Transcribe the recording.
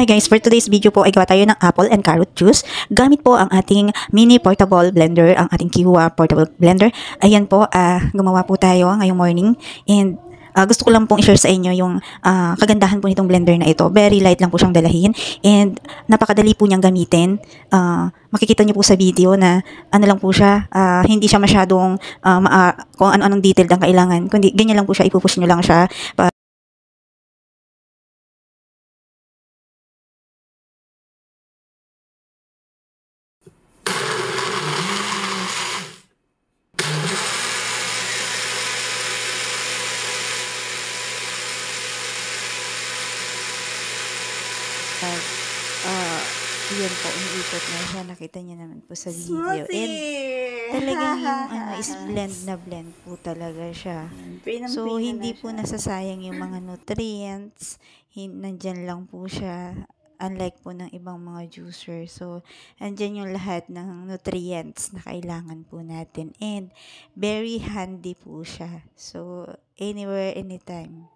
Hi guys, for today's video po ay gawa tayo ng apple and carrot juice. Gamit po ang ating mini portable blender, ang ating Kiwa portable blender. Ayan po, gumawa po tayo ngayong morning. And gusto ko lang pong i-share sa inyo yung kagandahan po nitong blender na ito. Very light lang po siyang dalahin. And napakadali po niyang gamitin. Makikita niyo po sa video na ano lang po siya, hindi siya masyadong kung ano-anong detail ang kailangan. Kundi ganyan lang po siya, ipupush niyo lang siya. Yan po, umiikot na siya. Nakita niyo naman po sa video. And talagang yung is blend na blend po talaga siya. So, hindi po nasasayang yung mga nutrients. Nandyan lang po siya. Unlike po ng ibang mga juicer. So, andyan yung lahat ng nutrients na kailangan po natin. And, very handy po siya. So, anywhere, anytime.